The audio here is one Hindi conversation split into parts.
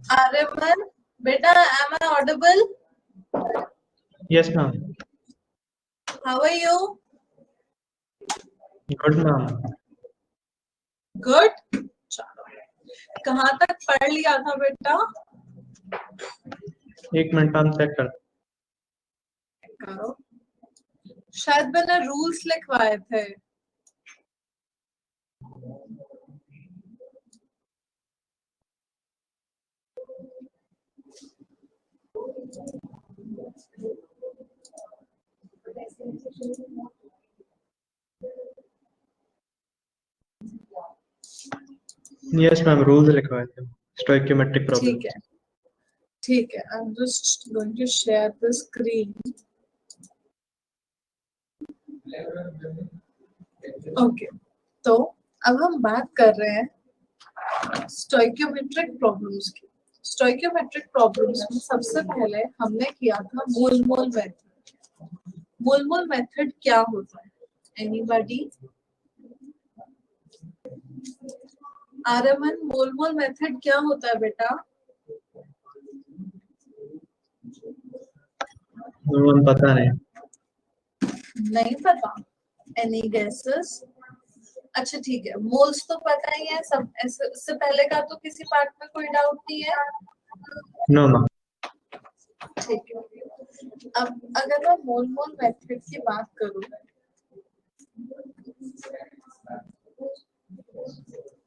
Aryaman, beta, am I audible? Yes, ma'am. How are you? Good, ma'am. Good. चलो, कहाँ तक पढ़ लिया था बेटा? 1 मिनट मैम चेक कर। करो, शायद मैंने रूल्स लिखवाए थे। यस मैम, रूल्स लिखवाए थे स्टोइकियोमेट्रिक प्रॉब्लम। ठीक है, ठीक है। I'm just going to share the screen. Okay, तो अब हम बात कर रहे हैं स्टोइकियोमेट्रिक प्रॉब्लम्स की। स्टोइकियोमेट्रिक प्रॉब्लम्स में सबसे पहले हमने किया था मोल मोल मेथड। मोल मोल मेथड क्या होता है? एनीबॉडी? आर्यमन, मोल मोल मेथड क्या होता है बेटा? पता नहीं। नहीं पता? Any guesses? अच्छा ठीक है, मोल्स तो पता ही है सब। इससे पहले का तो किसी पार्ट में कोई डाउट नहीं है? No ma'am. ठीक है, अब अगर मैं मोल मोल मेथड की बात करूं,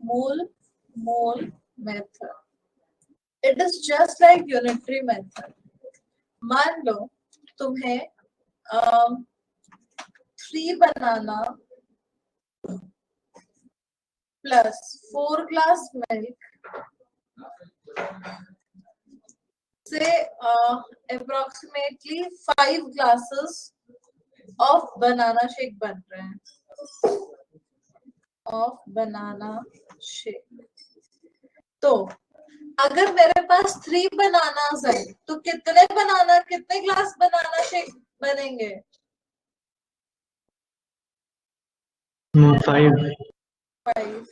mole mole method, it is just like unitary method. मान लो तुम्हें 3 बनाना प्लस 4 ग्लास मिल्क से approximately 5 glasses of banana shake बन रहे हैं, ऑफ बनाना शेक। तो अगर मेरे पास 3 बनानास है तो कितने ग्लास बनाना शेक बनेंगे? 5। 5।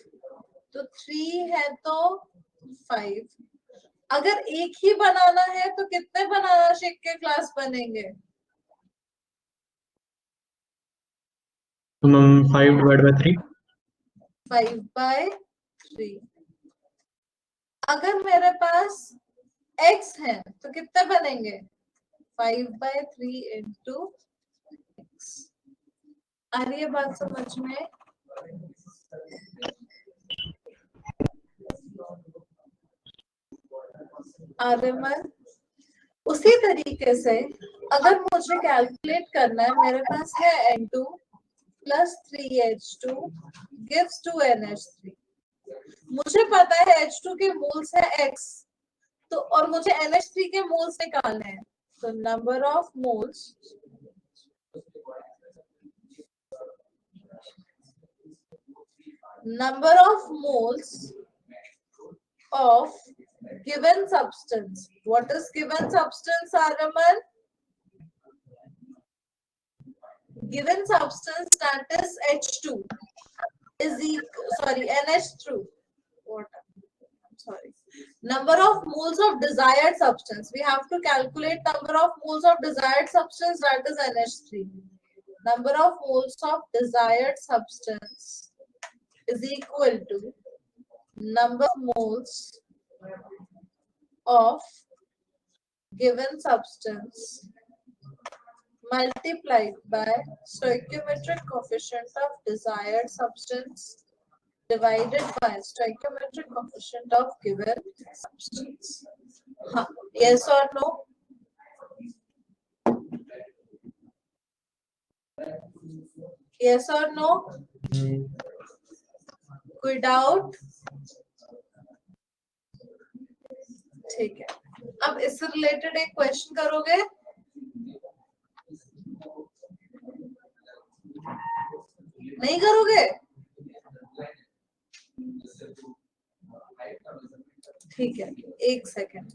तो 3 है तो 5। अगर एक ही बनाना है तो कितने बनाना शेक के ग्लास बनेंगे? तो मैम 5 डिवाइड बाय 3। 5/3। अगर मेरे पास x है तो कितने बनेंगे? 5/3 इंटू x। आ रही है बात समझ में? आर्यमन, उसी तरीके से अगर मुझे कैलकुलेट करना है, मेरे पास है N2 plus 3H2 gives 2NH3। मुझे पता है H2 के मोल्स है X, तो और मुझे NH3 के मोल्स निकालने हैं। तो number of moles of given substance. What is given substance, Aryaman? Given substance, that is H2 is NH2. What? I'm sorry. Number of moles of desired substance. We have to calculate number of moles of desired substance, that is NH3. Number of moles of desired substance is equal to number of moles of given substance multiplied by stoichiometric coefficient of desired substance divided by stoichiometric coefficient of given substance. Yes or no? Yes or no? कोई डाउट? ठीक है, अब इससे रिलेटेड एक क्वेश्चन करोगे? नहीं करोगे? ठीक है, एक second.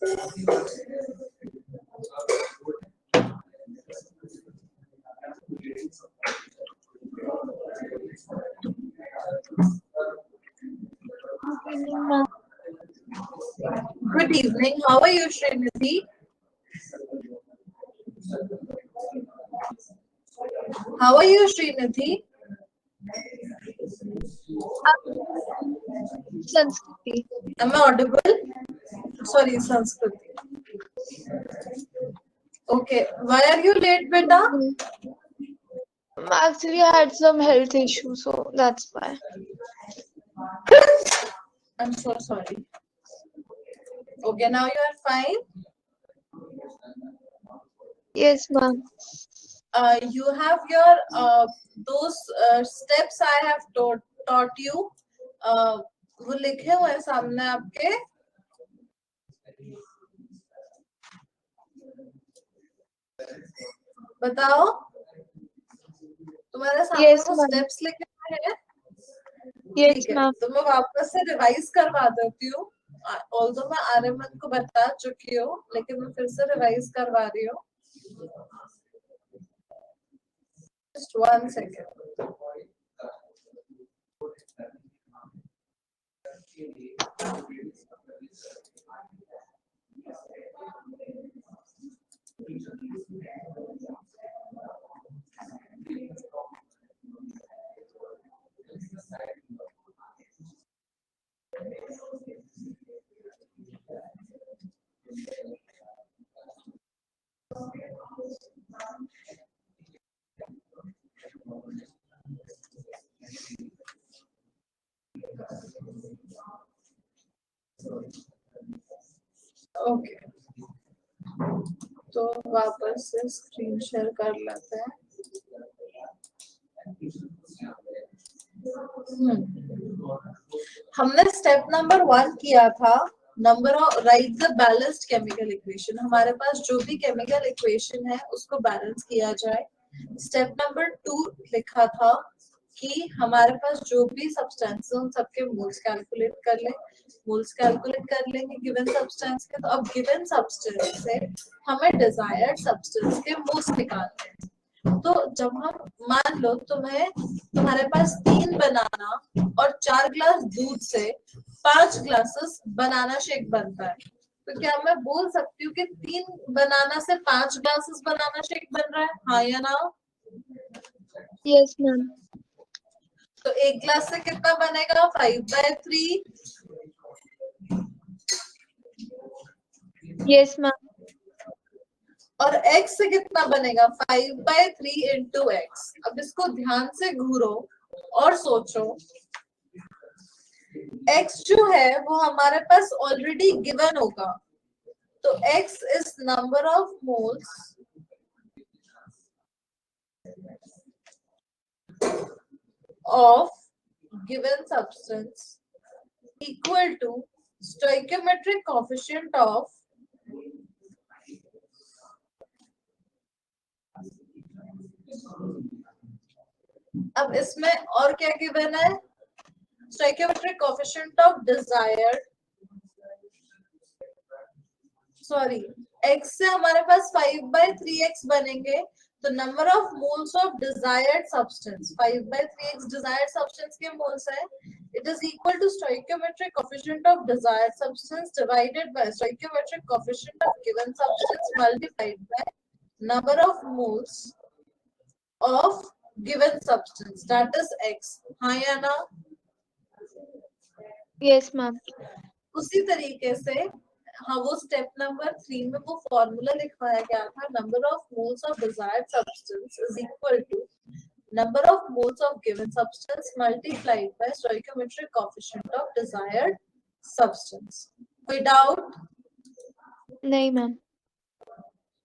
Evening, ma'am. Good evening. How are you, Srinidhi? How are you, Srinidhi? Sanskriti. Am I audible? Sorry, Sanskriti. Okay. Why are you late, beta? Actually, I had some health issue, so that's why. I'm so sorry. Okay, now you are fine. Yes, ma'am. You have your those steps I have taught you. वो लिखे हुए हैं सामने आपके. बताओ. तुम्हारे सामने Yes, वो ma'am. स्टेप्स लिखे हुए हैं. Yes, ठीक है, ma'am. तो मैं वापस से रिवाइज करवा देती हूँ. ऑल्दो मैं आर्यमन को बता चुकी हूँ, लेकिन मैं फिर से रिवाइज करवा रही हूँ. Just 1 second. ओके, तो वापस से स्क्रीन शेयर कर लेते हैं. हमने स्टेप नंबर 1 किया था. Number of right the balanced chemical equation. हमारे पास जो भी केमिकल इक्वेशन है उसको बैलेंस किया जाए. स्टेप नंबर 2 लिखा था कि हमारे पास जो भी सब्सटेंस है उन सबके मोल्स कैलकुलेट कर ले. मोल्स कैलकुलेट कर लेंगे गिवन सब्सटेंस के. तो अब गिवन सब्सटेंस से हमें डिजायर्ड सब्सटेंस के मोल्स निकालने हैं. तो जब हम मान लो तुम्हारे पास 3 बनाना और 4 ग्लास दूध से 5 ग्लासेस बनाना शेक बनता है. तो क्या मैं बोल सकती हूँ कि 3 बनाना से 5 ग्लासेस बनाना शेक बन रहा है? हाँ या ना? Yes, ma'am. तो 1 ग्लास से कितना बनेगा? 5/3. Yes, ma'am. और x से कितना बनेगा? 5/3 into x. अब इसको ध्यान से घूरो और सोचो. x जो है वो हमारे पास ऑलरेडी गिवन होगा. तो x is number of moles of given substance equal to stoichiometric coefficient of अब इसमें और क्या गिवन है? stoichiometric coefficient of desired, sorry, x से हमारे पास 5/3x बनेंगे. तो number of moles of desired substance 5/3x desired substance के मोल्स है. It is equal to stoichiometric coefficient of desired substance divided by stoichiometric coefficient of given substance multiplied by number of moles of given substance, that is x. हाँ या ना? Yes, ma'am. उसी तरीके से हाँ, वो स्टेप नंबर 3 में वो फॉर्मूला लिखवाया गया था. Number of moles of desired substance is equal to number of moles of given substance multiplied by stoichiometric coefficient of desired substance. कोई डाउट? नहीं, ma'am.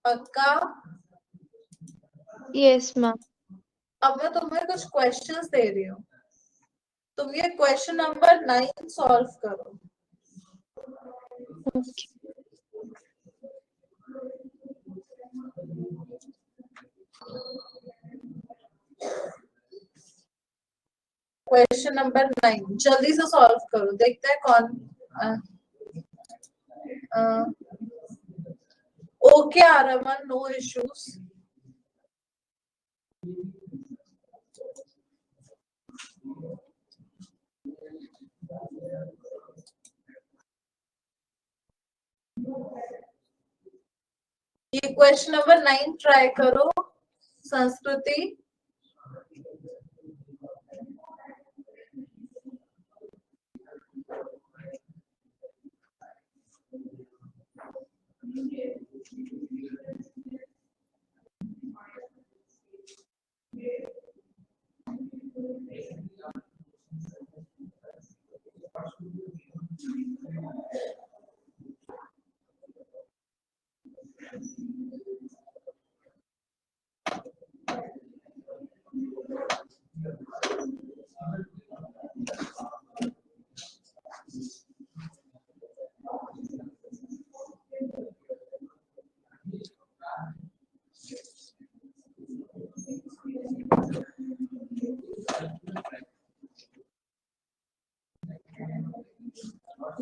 पक्का? Yes, ma'am. अब मैं तुम्हें कुछ क्वेश्चंस दे रही हूँ. तुम ये क्वेश्चन नंबर 9 सॉल्व करो. Okay. क्वेश्चन नंबर 9 जल्दी से सॉल्व करो. देखते हैं कौन Okay, Araman, no issues. ये क्वेश्चन नंबर 9 ट्राई करो संस्कृति.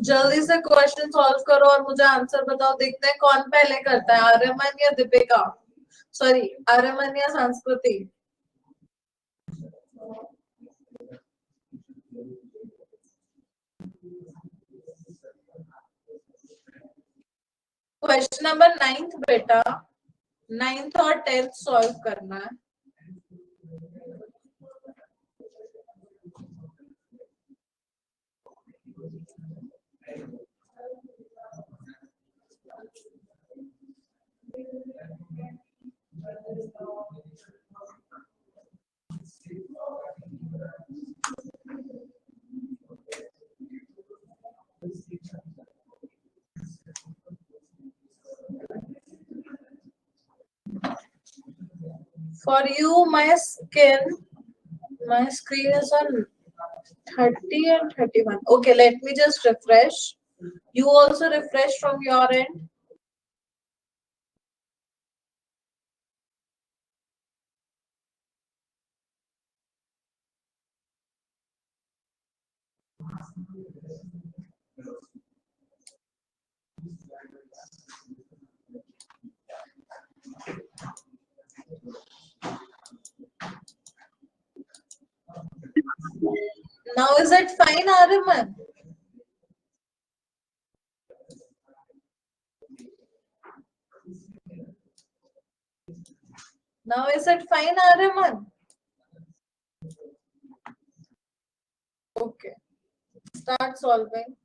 जल्दी से क्वेश्चन सॉल्व करो और मुझे आंसर बताओ. देखते हैं कौन पहले करता है, आर्यमन या दीपिका. सॉरी, आर्यमन या संस्कृति. क्वेश्चन नंबर 9 बेटा, 9th और 10th सॉल्व करना है. For you, my screen is on 30 and 31. Okay, let me just refresh. You also refresh from your end. Now is it fine, Ariman? Now is it fine, Ariman? Okay. Start solving.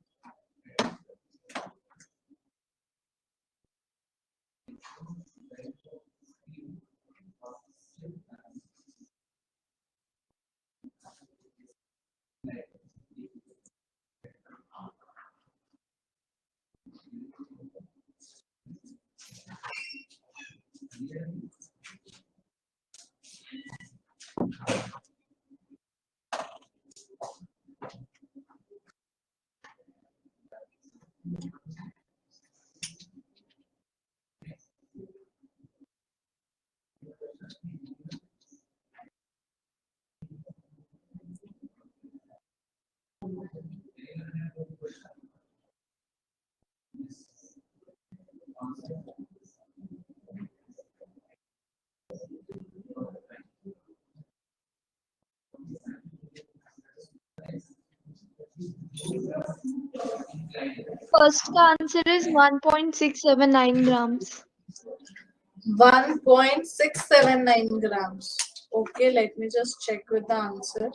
First answer is 1.679 grams. 1.679 grams. Okay, let me just check with the answer.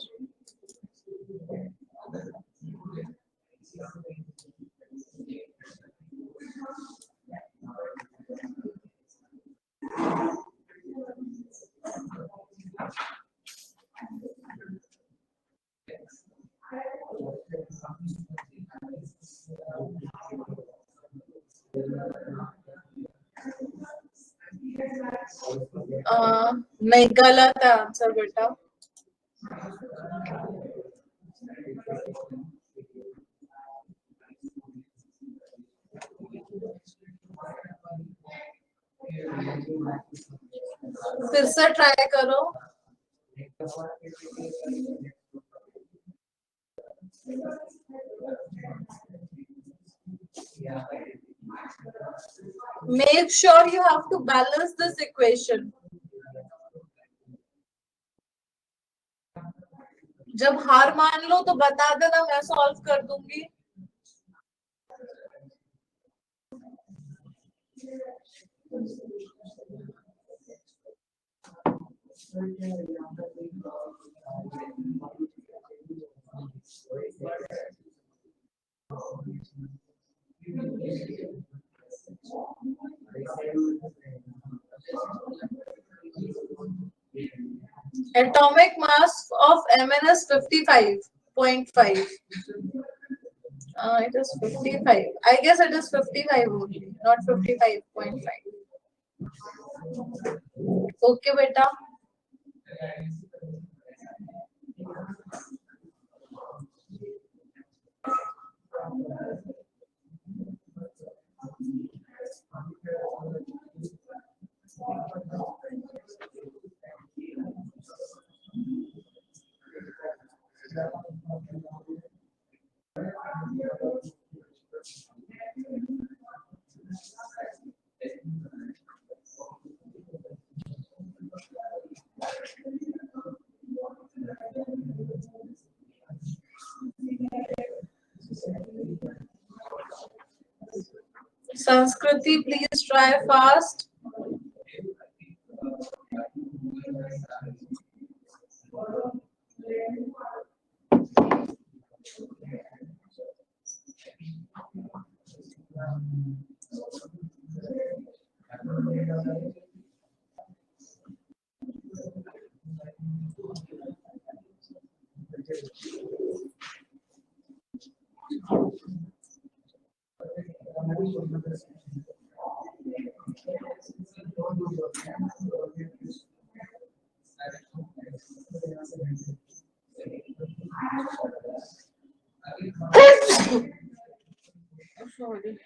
नहीं, गलत है आंसर बेटा. फिर से ट्राई करो. Make sure you have to balance this equation. जब हार मान लो तो बता देना, मैं सॉल्व कर दूंगी. Atomic mass of Mn is 55.5. It is 55. I guess it is 55 only, not 55.5. Okay, beta. Sanskriti, please try fast. Sorry.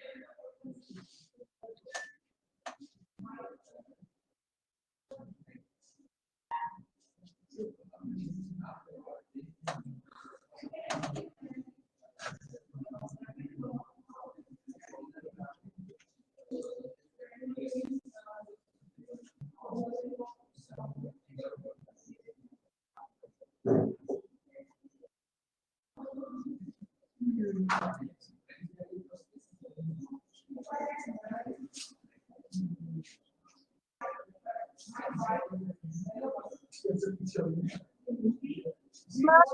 Ma'am,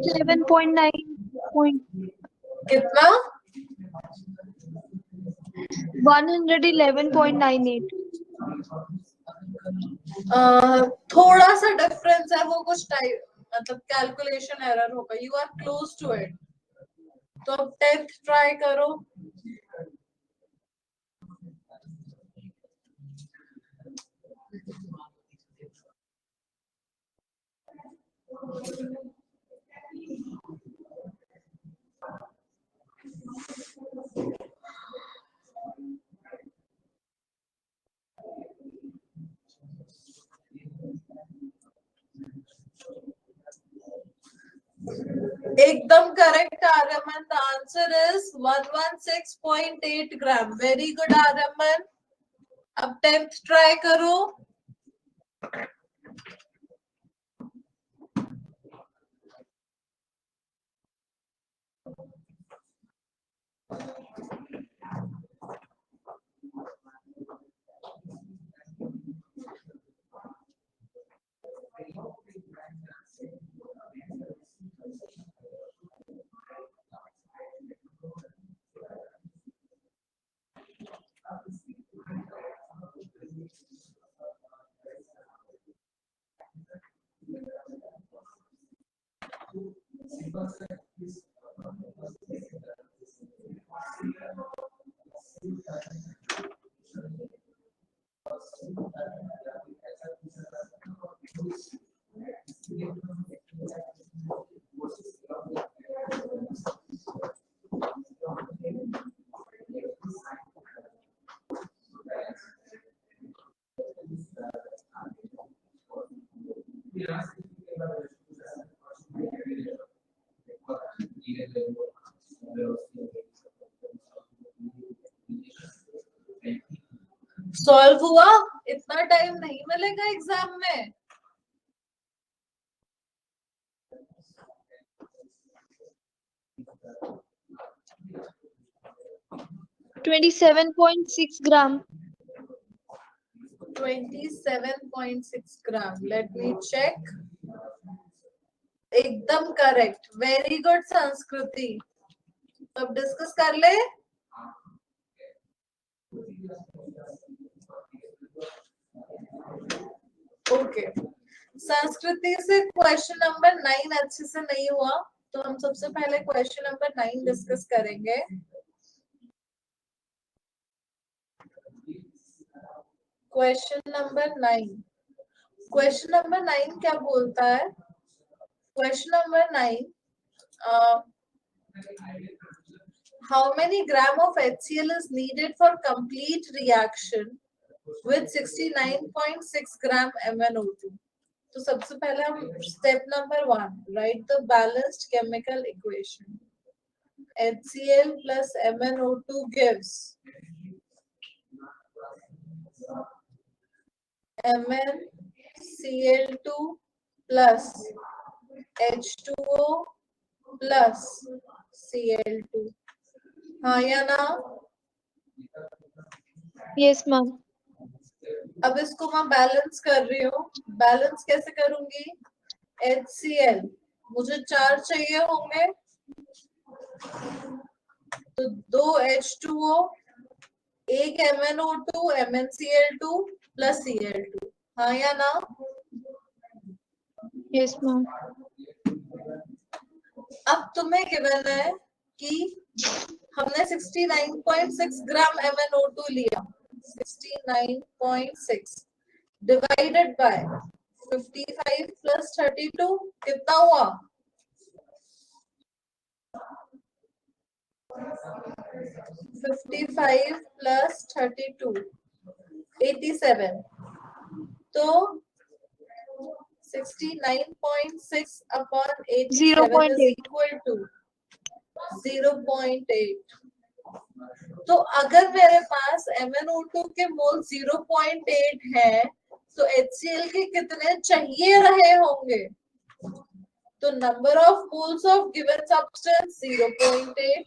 11.9 point कितना? 111.98. थोड़ा सा डिफरेंस है, वो कुछ टाइप मतलब कैलकुलेशन एरर होगा. You are close to it. तो अब 10th ट्राई करो. एकदम correct Aryaman. The answer is 116.8 gram. Very good Aryaman. अब 10th ट्राई करो. सॉल्व हुआ? इतना टाइम नहीं मिलेगा एग्जाम में। $27.6 gram. 27.6 gram. Let me check. एकदम करेक्ट। Very good Sanskriti. अब डिस्कस कर ले। ओके, संस्कृति से क्वेश्चन नंबर 9 अच्छे से नहीं हुआ, तो हम सबसे पहले क्वेश्चन नंबर 9 डिस्कस करेंगे। Question number 9। क्वेश्चन नंबर 9 क्या बोलता है? Question number 9, how many gram of HCl is needed for complete reaction with 69.6 gram MnO2? तो सबसे पहले हम step number 1 right the balanced chemical equation. HCl plus MnO2 gives MnCl2 plus H2O plus Cl2। हाँ या ना? Yes, ma'am. अब इसको मैं बैलेंस कर रही हूँ। बैलेंस कैसे करूंगी? HCl मुझे 4 चाहिए होंगे, तो 2 H2O, 1 MnO2, MnCl2 plus Cl2। हाँ या ना? Yes, ma'am. अब तुम्हें गिवन है कि हमने 69.6 ग्राम MnO2 लिया। 69.6 डिवाइडेड बाय 55 प्लस 32 कितना हुआ? 55 प्लस 32 87। तो 69.6 upon 87 is 0.8. equal to 0.8। तो अगर मेरे पास MnO2 के मोल 0.8 है, तो HCl के कितने चाहिए रहे होंगे? तो number of moles of given substance 0.8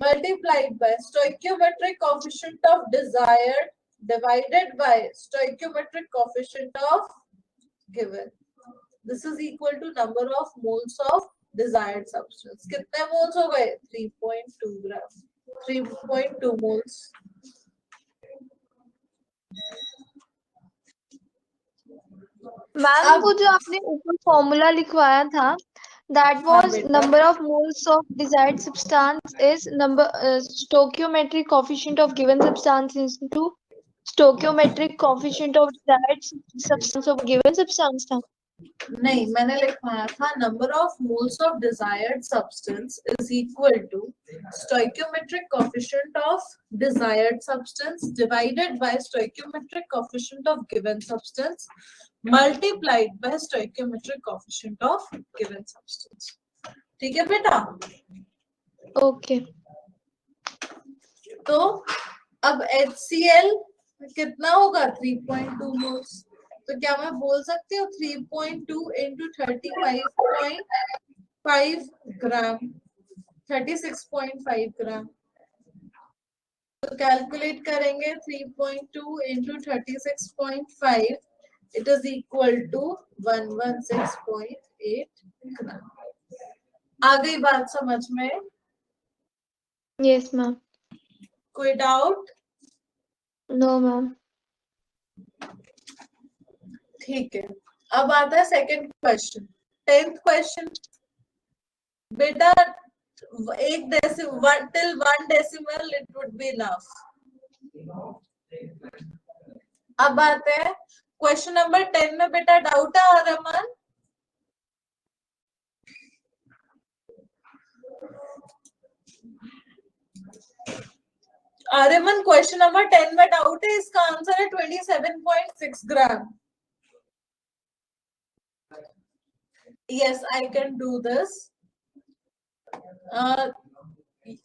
multiplied by stoichiometric coefficient of desired divided by stoichiometric coefficient of given. This is equal to number of moles of desired substance. कितने moles हो गए? 3.2 ग्राम। 3.2 moles। मैम, वो जो आपने ऊपर फॉर्मूला लिखवाया था, that was बेटा। number of moles of desired substance is number stoichiometric coefficient of given substance into stoichiometric coefficient of desired substance of given substance था। नहीं, मैंने लिखवाया था number of moles of desired substance is equal to stoichiometric coefficient of desired substance divided by stoichiometric coefficient of given substance multiplied by stoichiometric coefficient of given substance. ठीक है बेटा? ओके। तो अब HCl कितना होगा? 3.2 मोल्स। तो क्या मैं बोल सकती हूँ 3.2 into 35.5 ग्राम, 36.5 ग्राम। तो कैलकुलेट करेंगे 3.2 into 36.5, it is equal to 116.8 gram. आ गई बात समझ में? Yes ma'am. कोई डाउट? No ma'am. ठीक है, अब आता है सेकंड क्वेश्चन। 10th क्वेश्चन बेटा, एक decimal till 1 decimal it would be enough। अब आते हैं क्वेश्चन नंबर 10 में। बेटा डाउट है रमन? आर्यमन क्वेश्चन नंबर 10 में डाउट है? इसका आंसर है 27.6 ग्राम। Yes, I can do this.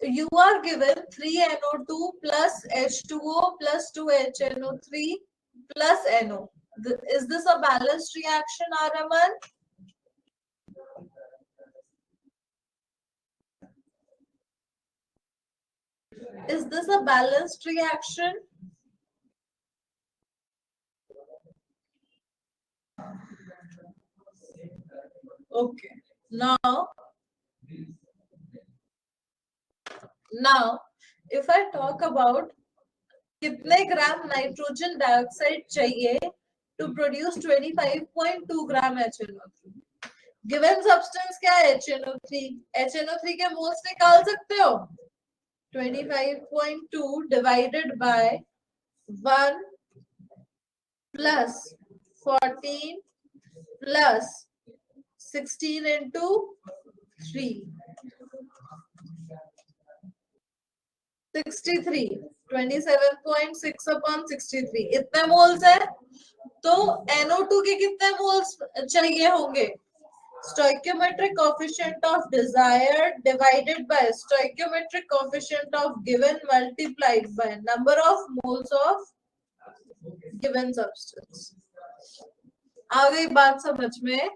you are given 3NO2 plus H2O plus 2HNO3 plus NO. Is this a balanced reaction, Araman? Is this a balanced reaction? Okay. Now, if I talk about कितने ग्राम नाइट्रोजन डाइऑक्साइड चाहिए to produce 25.2 gram HNO3. Given substance क्या है? HNO3. HNO3 के मोल्स निकाल सकते हो? 25.2 divided by 1 plus 14 plus 16 into 3. 63. 27.6 upon 63. इतने मोल्स है. तो NO2 के कितने मोल्स चाहिए होंगे? Stoichiometric coefficient of desired divided by stoichiometric coefficient of given multiplied by number of moles of given substance. आ गई बात समझ में?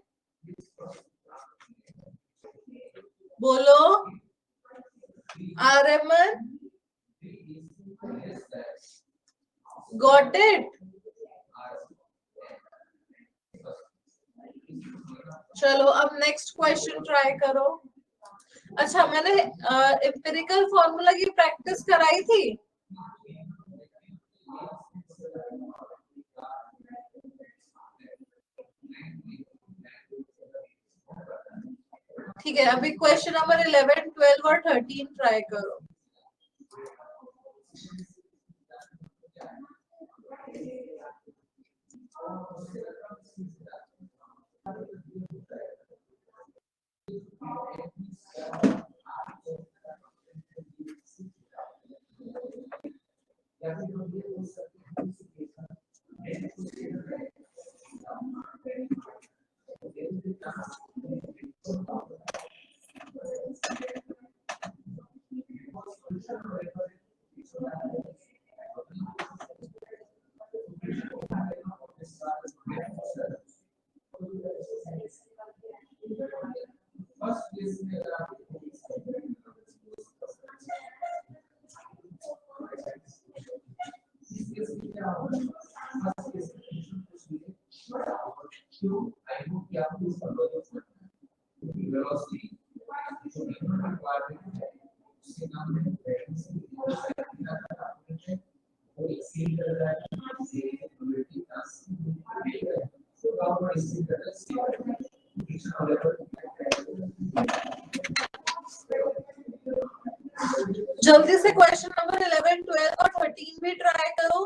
बोलो. Araman? Got it? चलो अब नेक्स्ट क्वेश्चन ट्राई करो. अच्छा, मैंने एम्पिरिकल फॉर्मूला की प्रैक्टिस कराई थी. ठीक है, अभी क्वेश्चन नंबर 11, 12 और 13 ट्राई करो. जल्दी से क्वेश्चन नंबर 11, 12 और 13 भी ट्राई करो.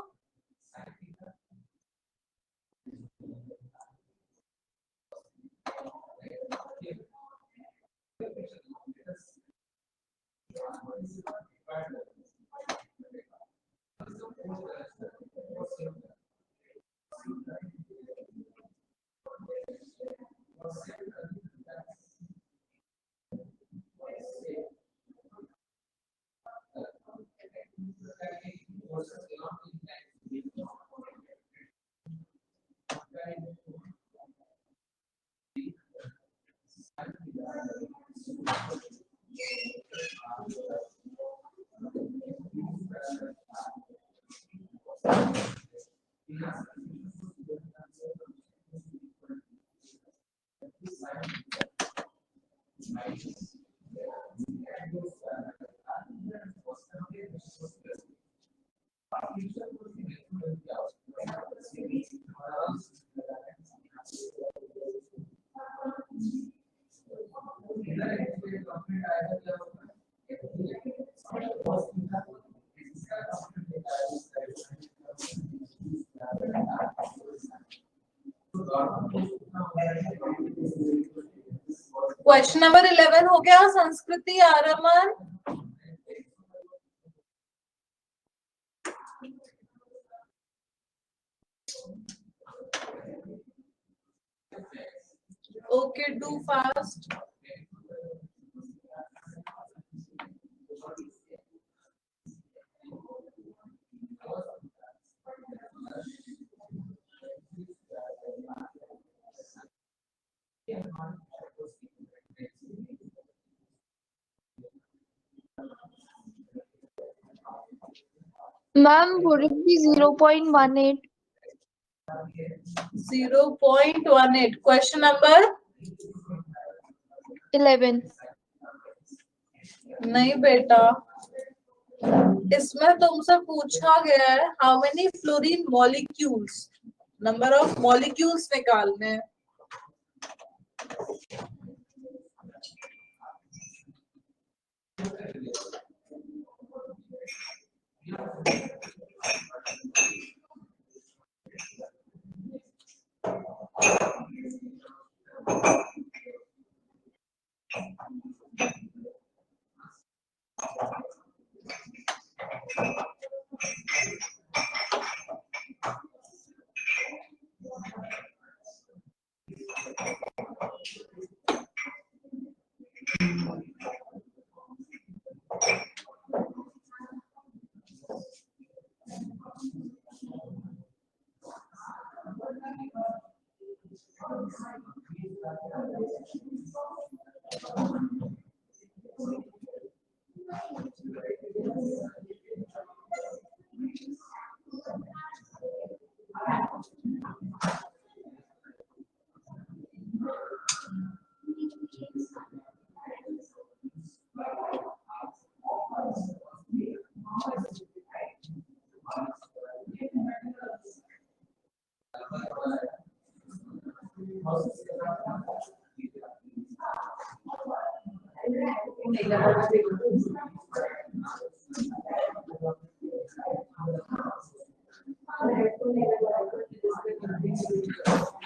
क्वेश्चन नंबर 11 हो गया. संस्कृति, Arman. Okay, do fast. Ma'am, would it be 0.18? 0.18. Question number? 11. नहीं बेटा, इसमें तुमसे पूछा गया है how many fluorine molecules, number of molecules निकालने हैं।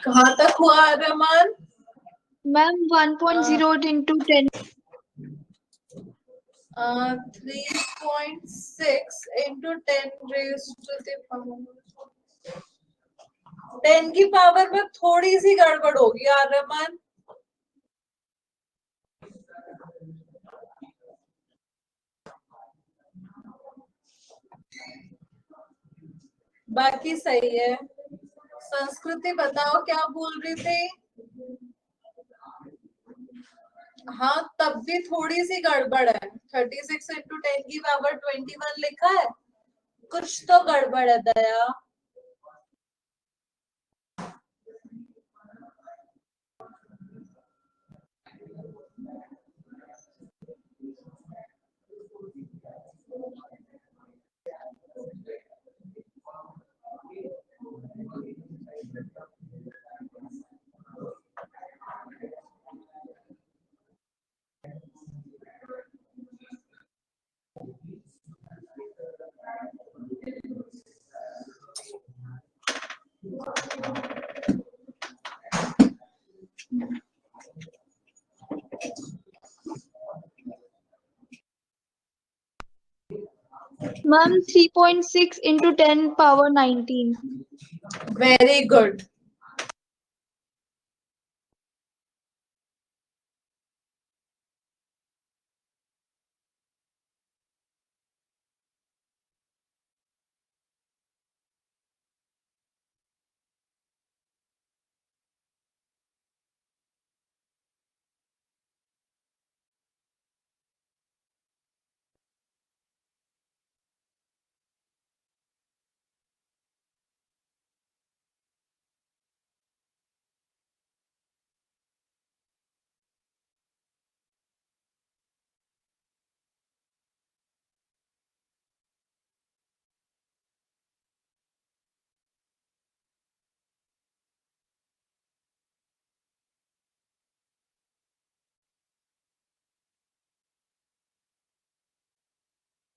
कहाँ तक हुआ Rahman? Ma'am, 1.08 into 10. 3.6 into 10 raised to the power 10 की पावर में थोड़ी सी गड़बड़ होगी यार रहमान। बाकी सही है। संस्कृति बताओ क्या बोल रही थी? हाँ तब भी थोड़ी सी गड़बड़ है। 36 इंटू 10 की पावर 21 लिखा है, कुछ तो गड़बड़ है दया। Ma'am, 3.6 into 10 power 19. Very good.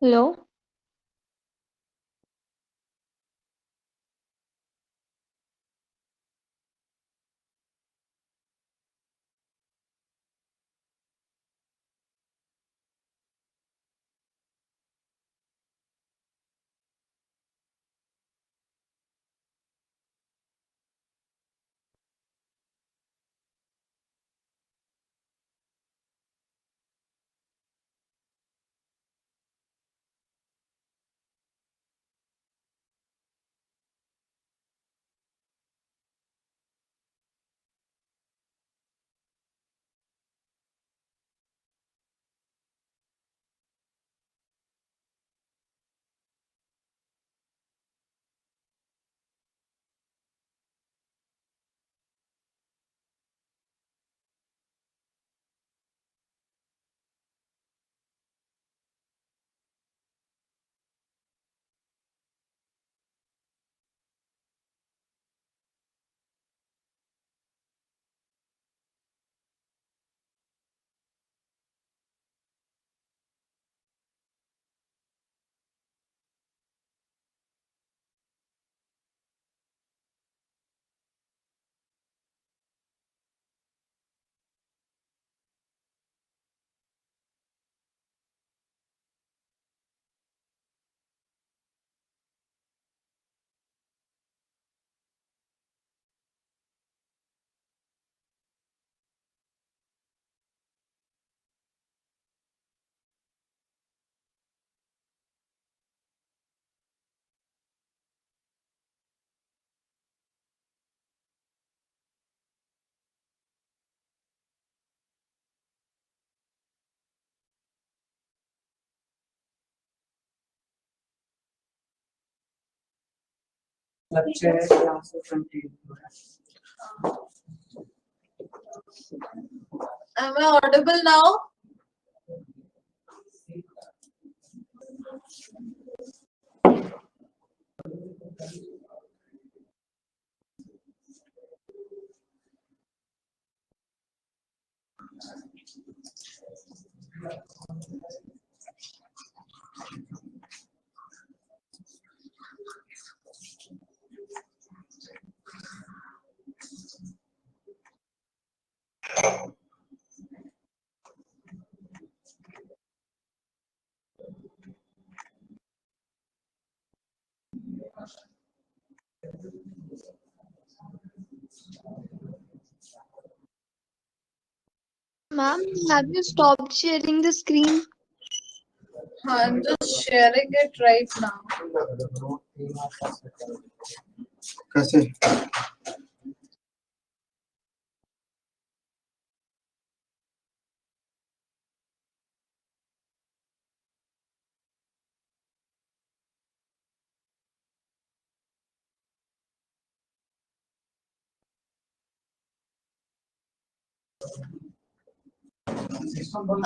Hello? Am I audible now? Ma'am, have you stopped sharing the screen? I'm just sharing it right now. कैसे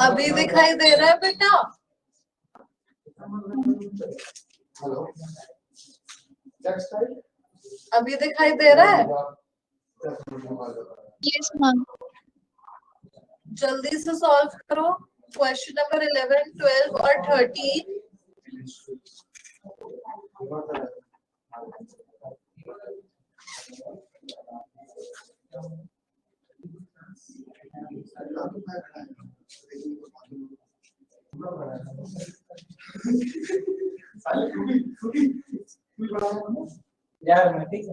अभी दिखाई दे रहा है बेटा? हेलो अभी दिखाई दे रहा है? Yes, ma'am. जल्दी से सॉल्व करो क्वेश्चन नंबर 11, 12 और 13. यार मैं ठीक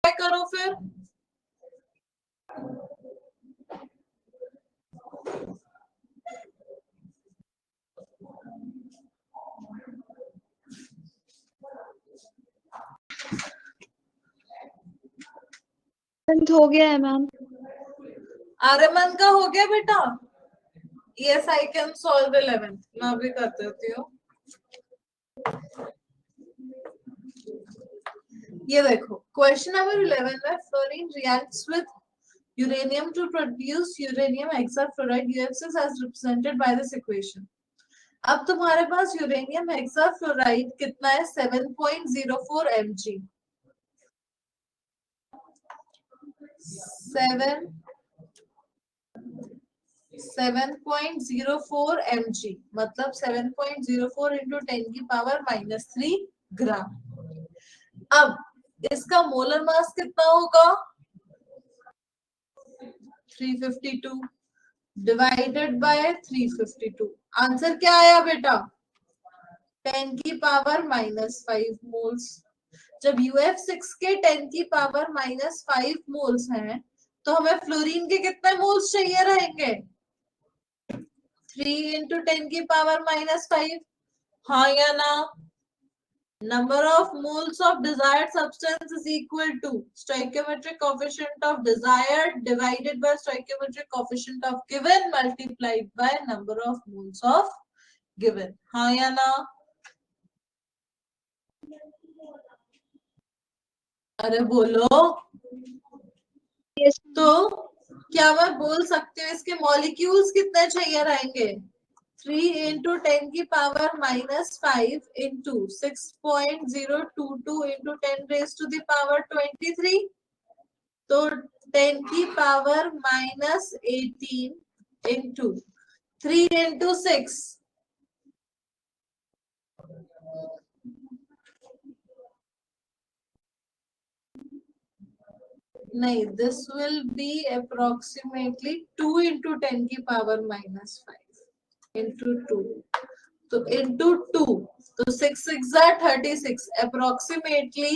क्या करो फिर? हो गया है मैम. आर्यमन का हो गया बेटा? Yes, I can solve 11th. मैं भी कर देती हूँ. ये देखो क्वेश्चन नंबर 11 में fluorine reacts with uranium to produce uranium hexafluoride. UF6 as represented by this equation. अब तुम्हारे पास यूरेनियम हेक्साफ्लोराइड कितना है? 7.04 mg. 7 7.04 mg, मतलब 7.04 इंटू 10 की पावर -3 ग्राम। अब इसका मोलर मास कितना होगा? 352 डिवाइडेड बाय 352। आंसर क्या आया बेटा? 10 की पावर -5 मोल्स। जब UF6 के 10 की पावर -5 मोल्स हैं, तो हमें फ्लोरीन के कितने मोल्स चाहिए रहेंगे? 3 इंटू 10 की पावर -5, हाँ या ना? Number of moles of desired substance is equal to stoichiometric coefficient of desired divided by stoichiometric coefficient of given multiplied by number of moles of given, हाँ या ना? अरे बोलो। Yes. तो क्या मैं बोल सकती हूँ इसके मॉलिक्यूल्स कितने चाहिए रहेंगे? 3 इंटू 10 की power -5 into 6.022 into 10 raise to the power 23, तो 10 की पावर -18 इंटू 3 इंटू 6, नहीं, this will be approximately 2 into 10 की पावर -5 इंटू 2, तो इंटू 2, तो 6 6 36, approximately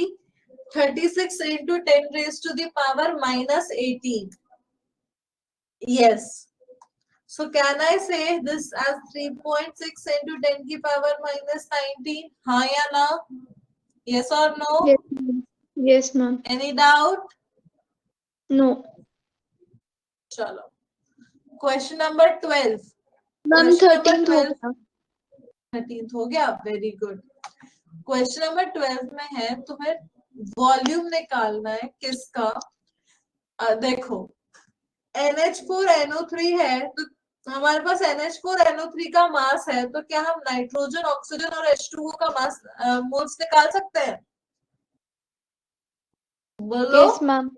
36 into 10 raise to the power -18. Yes. So can I say this as 3.6 into 10 की power -19? हाँ या ना? Yes or no? Yes, ma'am. Yes, ma'am. Any doubt? No. चलो, question number 12। Ma'am, question number 13th हो 12, गया. 13th हो गया, वेरी गुड। क्वेश्चन नंबर 12 में है तुम्हें वॉल्यूम निकालना है किसका? देखो, NH4NO3 है, तो हमारे पास NH4NO3 का मास है, तो क्या हम नाइट्रोजन, ऑक्सीजन और H2O का मास मोल्स निकाल सकते हैं? बोलो। Yes, ma'am.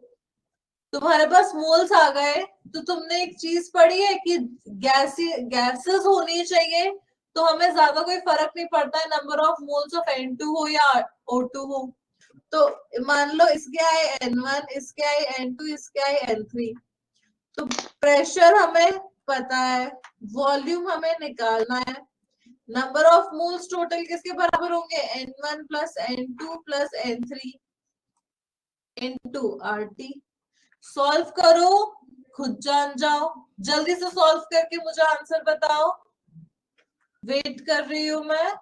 तुम्हारे पास मोल्स आ गए, तो तुमने एक चीज पढ़ी है कि गैसेस होनी चाहिए, तो हमें ज्यादा कोई फर्क नहीं पड़ता है number of moles of N2 हो या O2 हो। तो मान लो इसके आए N1, इसके आए N2, इसके आए N3, तो प्रेशर हमें पता है, वॉल्यूम हमें निकालना है। नंबर ऑफ मोल्स टोटल किसके बराबर होंगे? N1 plus N2 plus N3 into RT। Solve करो, खुद जान जाओ, जल्दी से सॉल्व करके मुझे आंसर बताओ, वेट कर रही हूं मैं।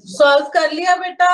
सॉल्व कर लिया बेटा?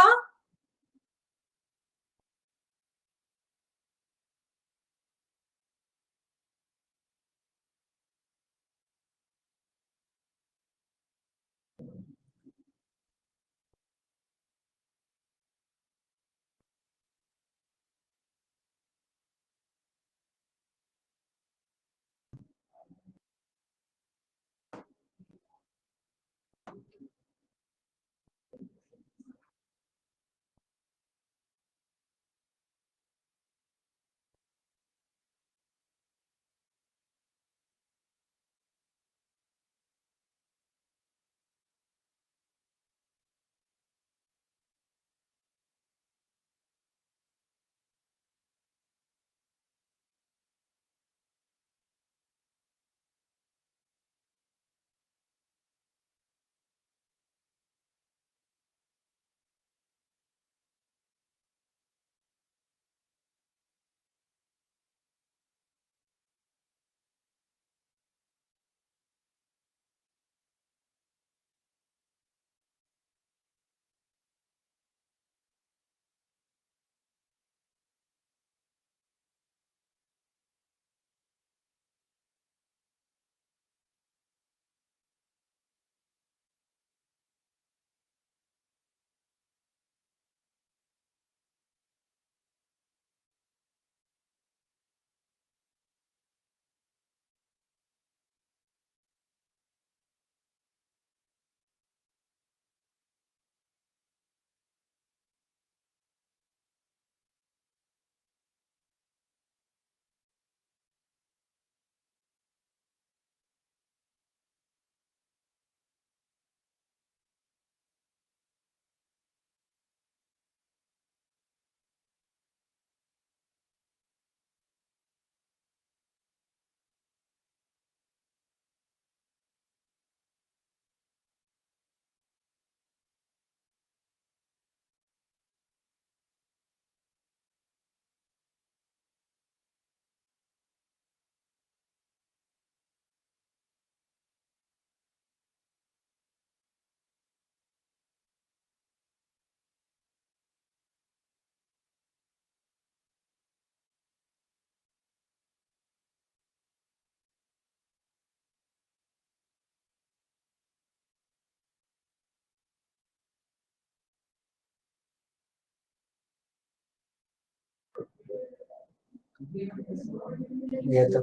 ये तो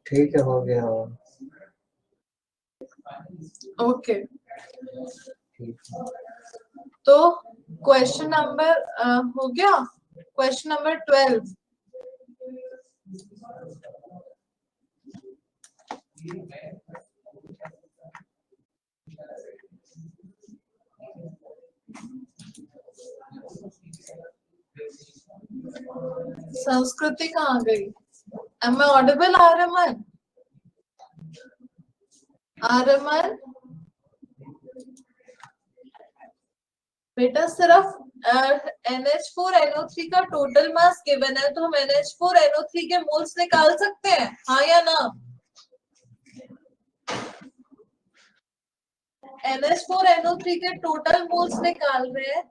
ठीक है, हो गया। ओके, ठीक है। तो क्वेश्चन नंबर हो गया, क्वेश्चन नंबर 12। संस्कृति कहाँ गई? Am I audible? Aryaman, Aryaman बेटा, सिर्फ NH4NO3 का टोटल मास गिवन है, तो हम NH4NO3 के मोल्स निकाल सकते हैं, हाँ या ना? NH4NO3 के टोटल मोल्स निकाल रहे हैं,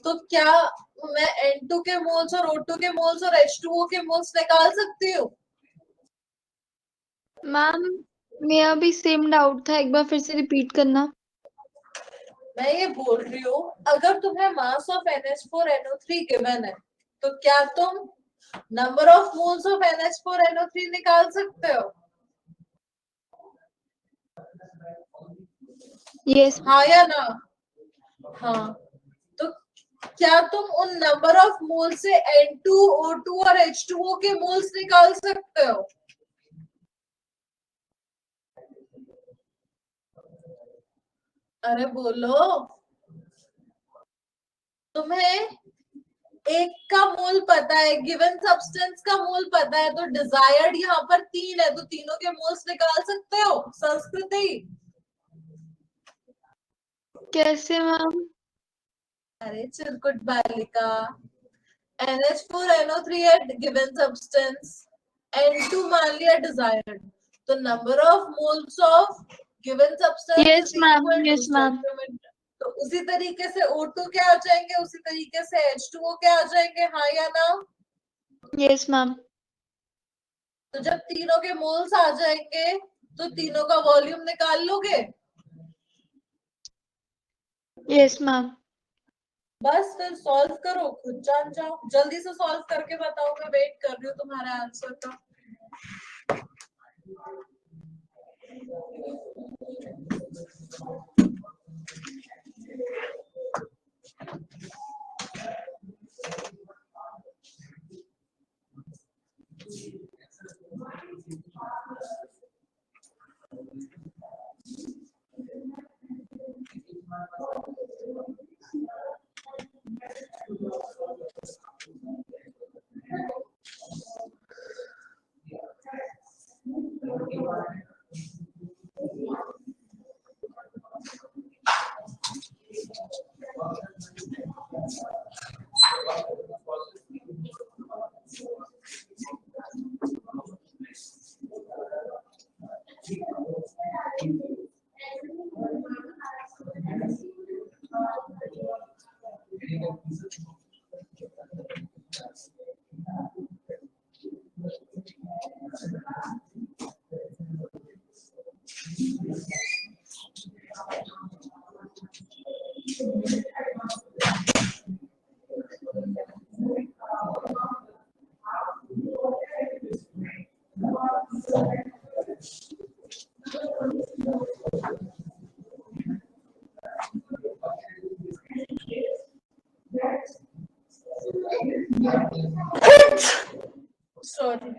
तो क्या मैं N2 के मोल्स और O2 के मोल्स और H2O के मोल्स निकाल सकती हूँ? मैम मेरा भी सेम डाउट था, एक बार फिर से रिपीट करना। मैं ये बोल रही हूँ, अगर तुम्हें मास ऑफ NH4NO3 गिवन है, तो क्या तुम number of moles of NH4NO3 निकाल सकते हो? यस। हाँ या ना? हाँ, तो क्या तुम उन नंबर ऑफ मोल से N2, O2 और H2O के मोल्स निकाल सकते हो? अरे बोलो, तुम्हें एक का मोल पता है, गिवन सब्सटेंस का मोल पता है, तो डिजायर्ड यहाँ पर 3 है, तो तीनों के मोल्स निकाल सकते हो। संस्कृति कैसे मैम? अरे चिरकुट बालिका, NH4NO3 है गिवन सब्सटेंस, N2 मान लिया डिजायर्ड, तो number of moles of given substance yes is ma'am, equal to yes ma'am. Stoichiometry. तो उसी तरीके से O2 क्या आ जाएंगे, उसी तरीके से H2O क्या आ जाएंगे, हाँ या ना? Yes ma'am. तो जब तीनों के मोल्स आ जाएंगे, तो तीनों का वॉल्यूम निकाल लोगे। Yes ma'am. बस फिर सॉल्व करो, खुद जान जाओ, जल्दी से सॉल्व करके बताओ, मैं वेट कर रही हूँ तुम्हारे आंसर का। सॉरी,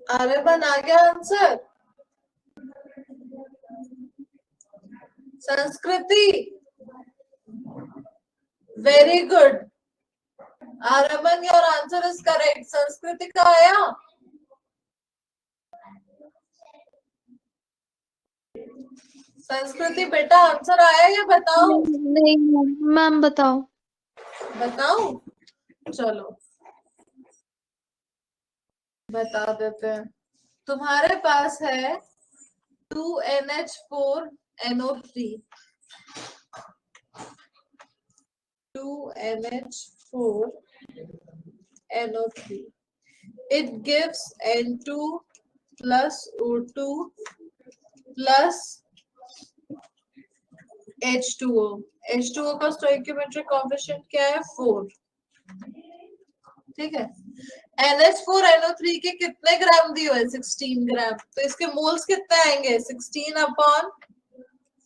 अरे बन आ गया आंसर। संस्कृति very good, Aryaman your answer is correct. संस्कृति का आया? संस्कृति बेटा आंसर आया या बताओ? नहीं मैम, बताओ। बताओ, चलो बता देते हैं। तुम्हारे पास है 2NH4NO3, 2NH4NO3. It gives N2 plus O2 plus H2O, H2O का स्टोइकियोमेट्रिक कोएफिशिएंट क्या है 4, ठीक है। NH4NO3 के कितने ग्राम दिए हुए 16 ग्राम, तो इसके मोल्स कितने आएंगे 16 अपॉन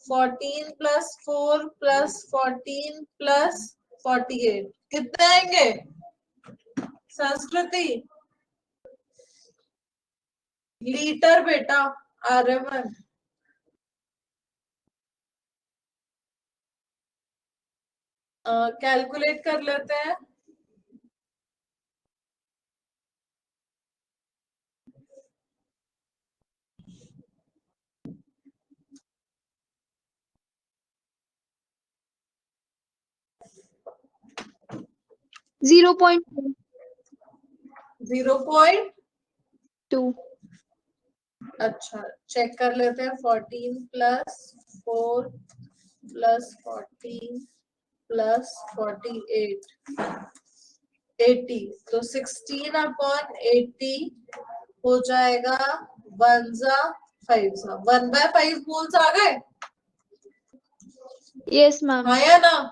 14 प्लस 4 प्लस 14 प्लस 48 कितने आएंगे संस्कृति, लीटर बेटा, आर्यमन कैलकुलेट कर लेते हैं। जीरो पॉइंट 0.2, 2 अच्छा चेक कर लेते हैं। 14 प्लस 4 प्लस 14 प्लस 48 80, तो 16 अपॉन 80 हो जाएगा 1 जा 5 जा 1/5 मोल्स आ गए, यस मैम, हाँ या ना।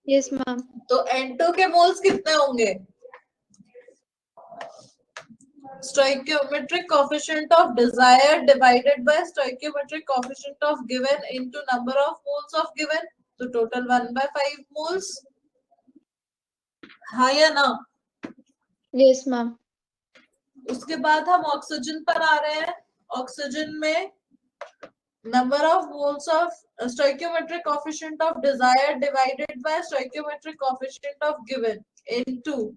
यस मैम, तो N2 के मोल्स कितने होंगे, stoichiometric coefficient of desired divided by stoichiometric coefficient of given into number of moles of given, तो total 1/5 moles, हाँ या ना। यस मैम, उसके बाद हम ऑक्सीजन पर आ रहे हैं। ऑक्सीजन में number of moles of stoichiometric coefficient of desired divided by stoichiometric coefficient of given into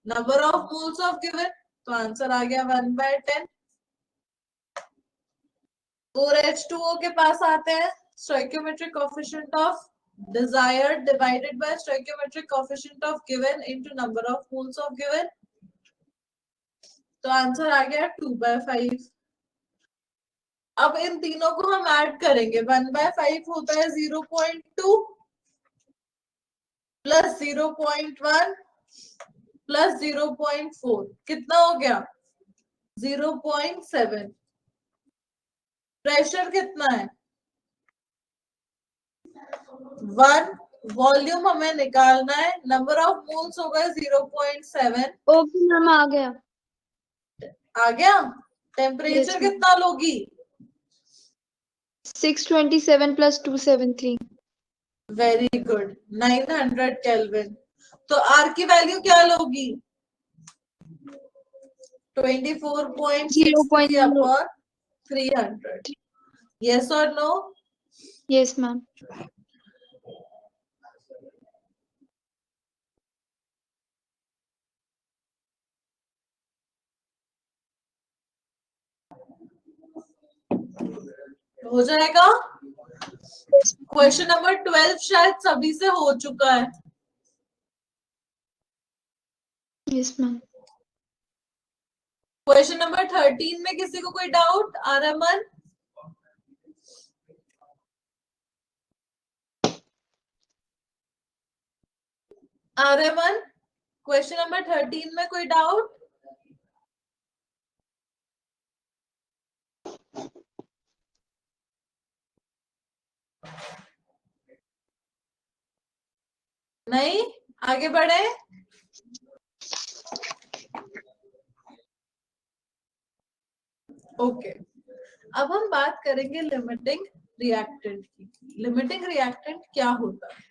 number of moles of given, तो आंसर आ गया 1/10। 4H2O के पास आते हैं। stoichiometric coefficient of desired divided by stoichiometric coefficient of given into number of moles of given, तो आंसर आ गया 2/5। अब इन तीनों को हम ऐड करेंगे। 1/5 होता है 0.2 प्लस 0.1 प्लस 0.4 कितना हो गया 0.7। प्रेशर कितना है 1, वॉल्यूम हमें निकालना है, नंबर ऑफ मोल्स हो गए 0.7, ओके मैम आ गया। आ गया। Temperature Yes, ma'am. कितना लोगी 627 plus 273. Very good 900 kelvin. तो आर की वैल्यू क्या लोगी 24.63 0.0. अपॉन 300, यस और नो। Yes, ma'am. हो जाएगा। क्वेश्चन नंबर 12 शायद सभी से हो चुका है। Yes, ma'am. क्वेश्चन नंबर 13 में किसी को कोई doubt, Aryaman? Aryaman question number 13 में कोई डाउट? नहीं, आगे बढ़े। ओके, अब हम बात करेंगे लिमिटिंग रिएक्टेंट की। लिमिटिंग रिएक्टेंट क्या होता है?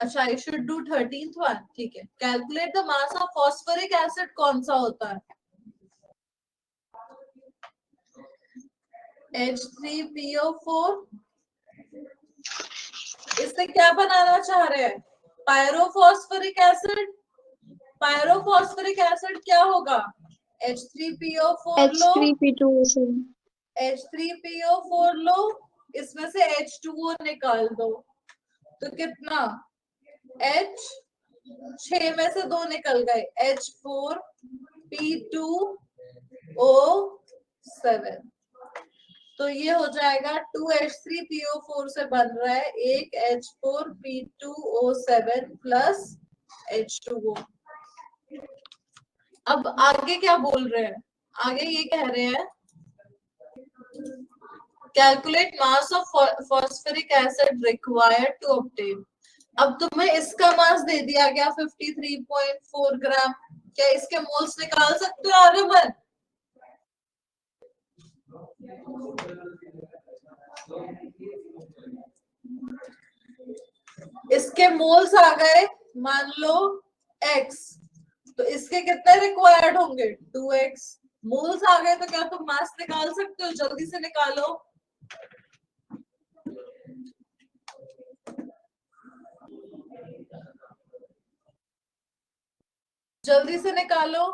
अच्छा, I should do 13th one, ठीक है। Calculate the mass of phosphoric acid कौन सा होता है? H3PO4। इससे क्या बनाना चाह रहे हैं? Pyrophosphoric acid. पायरोफॉस्फोरिक एसिड क्या होगा H3PO4 लो, H3P2O7. H3PO4 लो, इसमें से H2O निकाल दो, तो कितना H 6 में से 2 निकल गए, H4P2O7, तो ये हो जाएगा 2H3PO4 से बन रहा है एक H4P2O7 प्लस H2O। अब आगे क्या बोल रहे हैं? आगे ये कह रहे हैं calculate mass of phosphoric acid required to obtain. अब तुम्हें इसका मास दे दिया गया 53.4 ग्राम, क्या इसके मोल्स निकाल सकते हो आर्यमन? इसके मोल्स आ गए मान लो x, तो इसके कितने रिक्वायर्ड होंगे 2x। मोल्स आ गए तो क्या तुम मास निकाल सकते हो? जल्दी से निकालो। जल्दी से निकालो।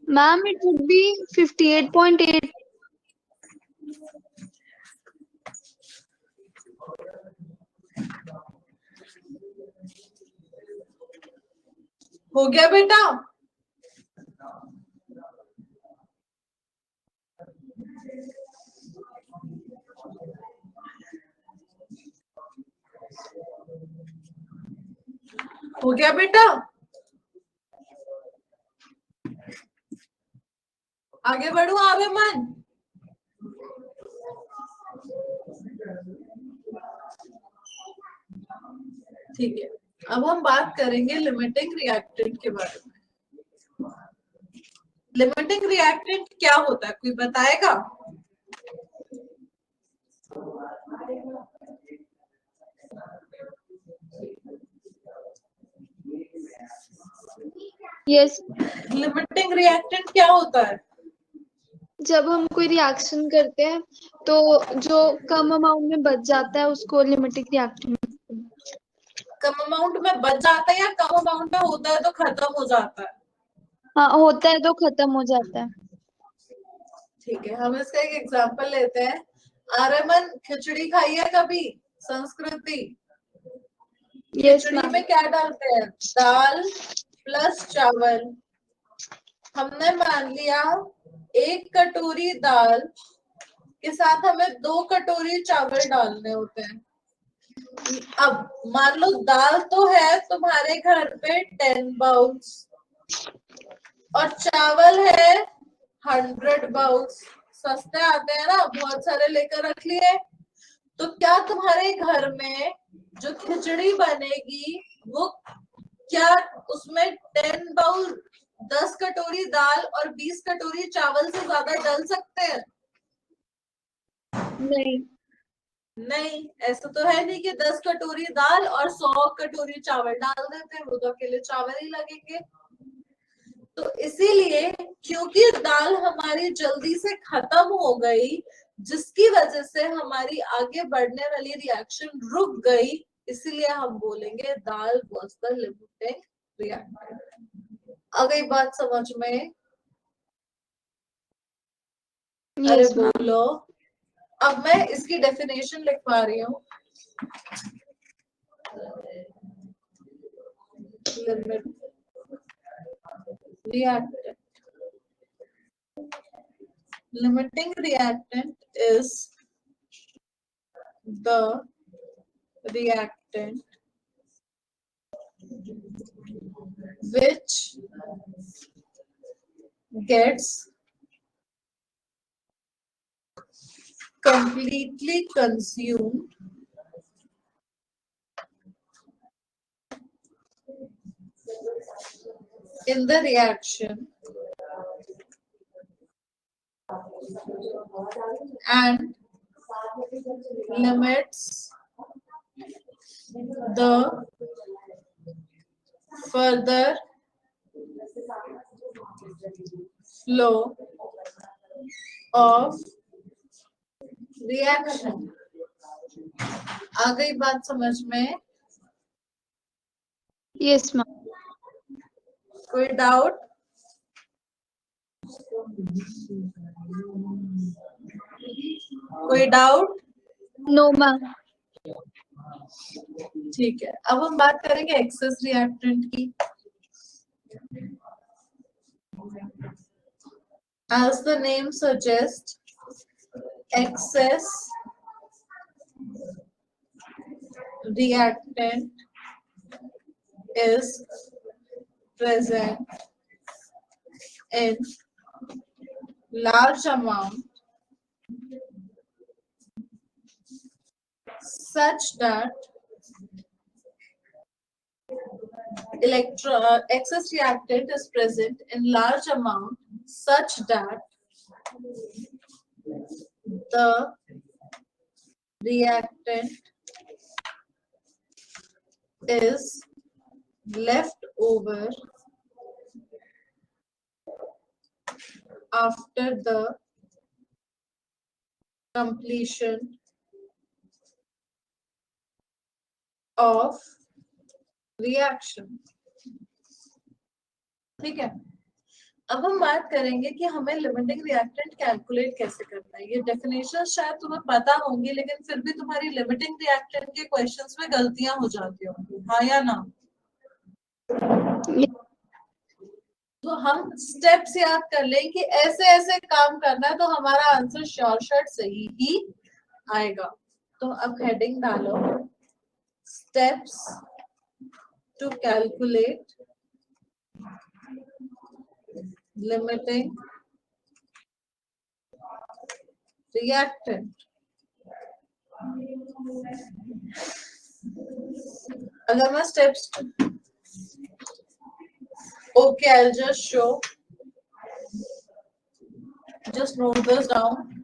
Ma'am, it would be 58.8. हो गया बेटा? हो गया बेटा? आगे बढ़ू आर्यमन? ठीक है, अब हम बात करेंगे लिमिटिंग रिएक्टेंट के बारे में। लिमिटिंग रिएक्टेंट क्या होता है, कोई बताएगा? Yes, लिमिटिंग रिएक्टेंट क्या होता है? जब हम कोई रिएक्शन करते हैं तो जो कम अमाउंट में बच जाता है उसको लिमिटिंग रिएक्टेंट। कम अमाउंट में बच जाता है या कम अमाउंट में होता है तो खत्म हो जाता है? हाँ, होता है तो खत्म हो जाता है। ठीक है, हम इसका एक एग्जांपल लेते हैं। आर्यमन खिचड़ी खाई है कभी? संस्कृति, यस खिचड़ी मैम। में क्या डालते हैं? दाल प्लस चावल। हमने मान लिया 1 कटोरी दाल के साथ हमें 2 कटोरी चावल डालने होते हैं। अब मान लो दाल तो है तुम्हारे घर पे 10 बाउल्स और चावल है 100 बाउल्स। सस्ते आते हैं ना, बहुत सारे लेकर रख लिए। तो क्या तुम्हारे घर में जो खिचड़ी बनेगी वो क्या उसमें 10 बाउल 10 कटोरी दाल और 20 कटोरी चावल से ज्यादा डाल सकते हैं? नहीं। नहीं, ऐसा तो है नहीं कि 10 कटोरी दाल और 100 कटोरी चावल डाल देते हैं, वो तो अकेले चावल ही लगेंगे। तो इसीलिए क्योंकि दाल हमारी जल्दी से खत्म हो गई, जिसकी वजह से हमारी आगे बढ़ने वाली रिएक्शन रुक गई, इसीलिए हम बोलेंगे दाल वाज द लिमिटिंग रिएक्टेंट। आ गई बात समझ में? अरे यस मैम। बोलो। अब मैं इसकी डेफिनेशन लिखवा रही हूँ। Limit reactant. Limiting reactant is the reactant which gets completely consumed in the reaction and limits the further flow of reaction. आ गई बात समझ में? Yes ma'am. कोई डाउट? कोई डाउट? No ma'am. ठीक है, अब हम बात करेंगे एक्सेस रिएक्टेंट की। As the name suggests, excess reactant is present in large amount such that excess reactant is present in large amount such that the reactant is left over after the completion of reaction. ठीक है, अब हम बात करेंगे कि हमें लिमिटिंग रिएक्टेंट कैलकुलेट कैसे करना है. ये डेफिनेशन शायद तुम्हें पता होंगी, लेकिन फिर भी तुम्हारी लिमिटिंग रिएक्टेंट के क्वेश्चंस में गलतियां हो जाती होंगी, हाँ या ना? तो हम स्टेप्स याद कर लें कि ऐसे ऐसे काम करना है तो हमारा आंसर श्योर शॉट सही ही आएगा. तो अब हेडिंग डालो, steps to calculate limiting reactant. अगर मैं steps okay, I'll just show. Just note this down.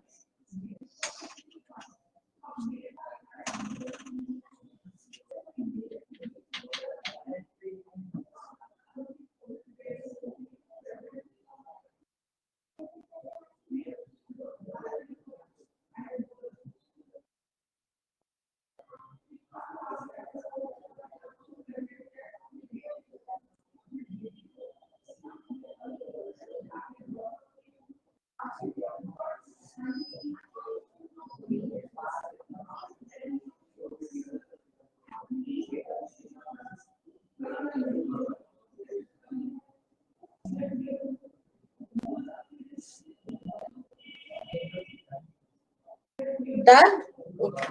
Done? Okay.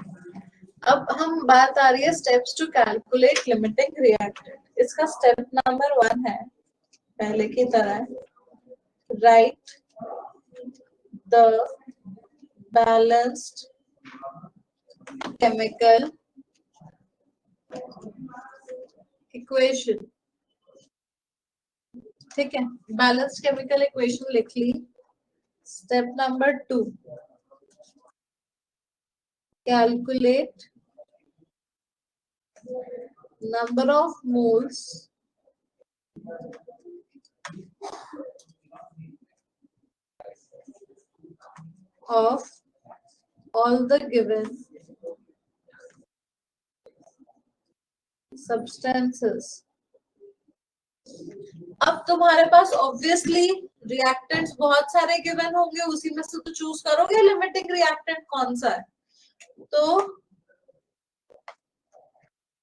अब हम बात आ रही है steps to calculate limiting reactant. इसका स्टेप नंबर 1 है, पहले की तरह, write the balanced chemical equation. ठीक है, बैलेंस्ड केमिकल इक्वेशन लिख ली. Step number 2, calculate number of moles of all the given substances. अब तुम्हारे पास ऑब्वियसली रिएक्टेंट्स बहुत सारे गिवन होंगे, उसी में से तो चूज करोगे लिमिटिंग रिएक्टेंट कौन सा है. तो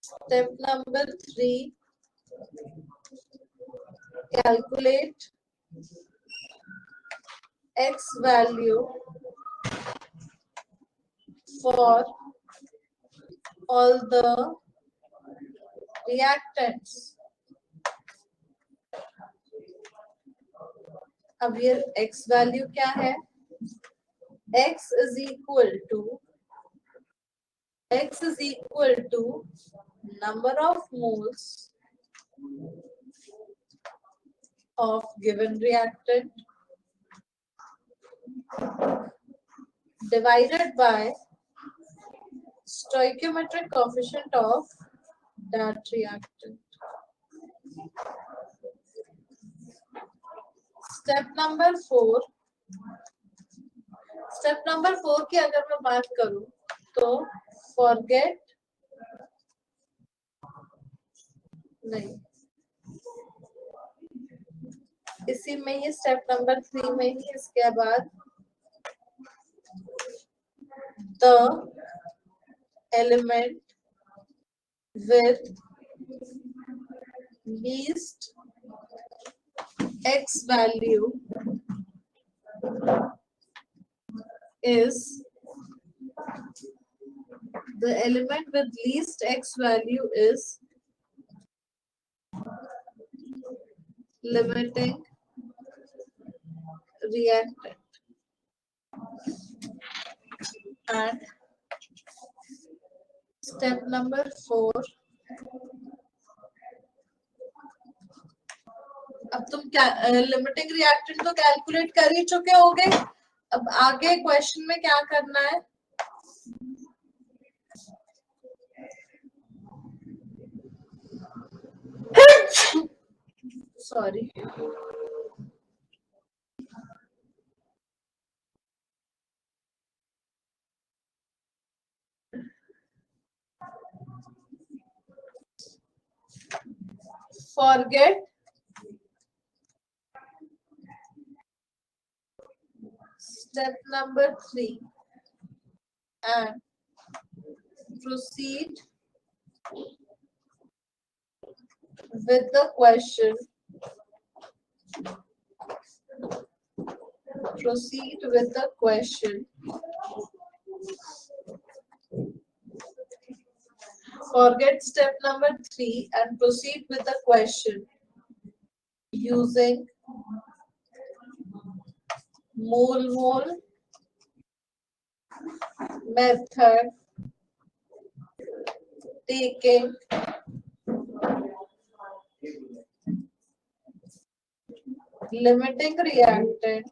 step number 3, calculate X value for all the reactants. अब ये X value क्या है? X is equal to number of moles of given reactant divided by stoichiometric coefficient of that reactant. Step number 4. Step number 4 की अगर मैं बात करूं तो forget नहीं, इसी में ही स्टेप नंबर 3 में ही इसके बाद the element with least x value is the element with least x value is limiting reactant. And step number 4, अब तुम लिमिटिंग रिएक्टेंट तो कैलकुलेट कर ही चुके होगे. अब आगे क्वेश्चन में क्या करना है? Sorry. Forget step number 3 and proceed with the question. Proceed with the question. Forget step number 3 and proceed with the question using mole-mole method, taking limiting reactant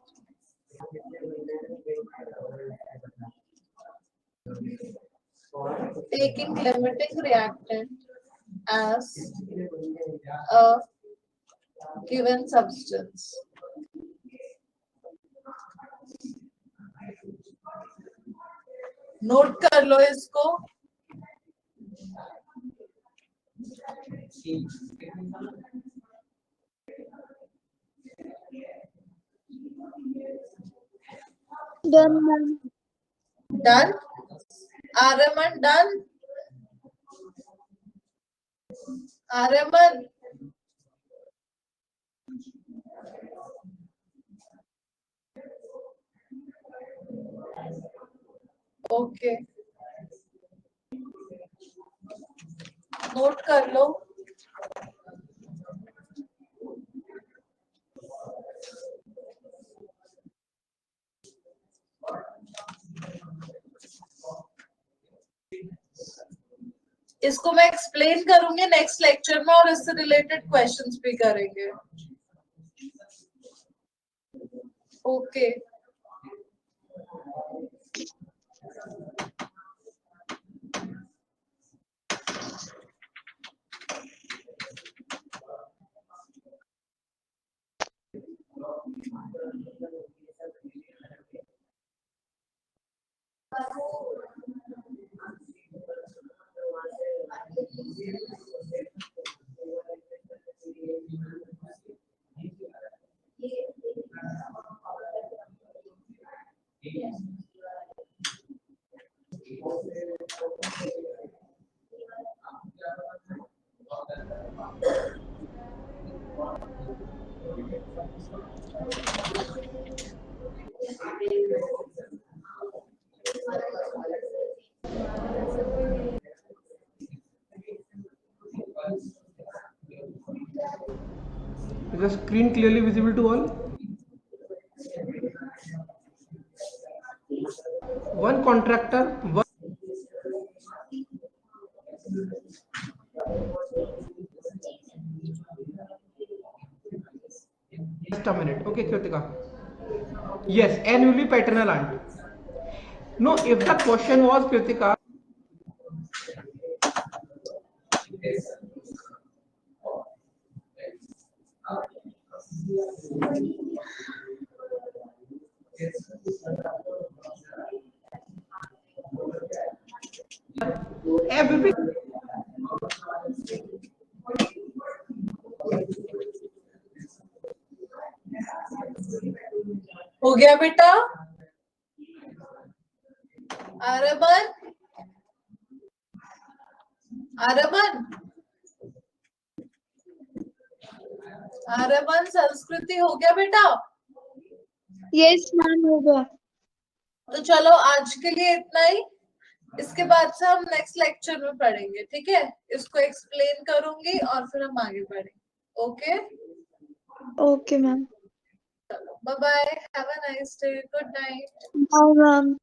as a given substance. Note कर लो इसको. Done, ma'am. Done? Araman done? Araman? Okay. Note कर लो. इसको मैं एक्सप्लेन करूंगी नेक्स्ट लेक्चर में और इससे रिलेटेड क्वेश्चंस भी करेंगे. Okay. Is the screen clearly visible to all? One contractor, just a minute. Okay, Kritika. Yes, N will be paternal aunt. No, if the question was, Kritika, F will be हो गया बेटा? आरमन? आरमन? आर्यमन संस्कृति हो गया बेटा? यस मैम होगा। तो चलो आज के लिए इतना ही। इसके बाद से हम नेक्स्ट लेक्चर में पढ़ेंगे, ठीक है? इसको एक्सप्लेन करूंगी और फिर हम आगे बढ़ेंगे। Okay, okay ma'am. चलो bye bye, have a nice day, good night. Bye ma'am.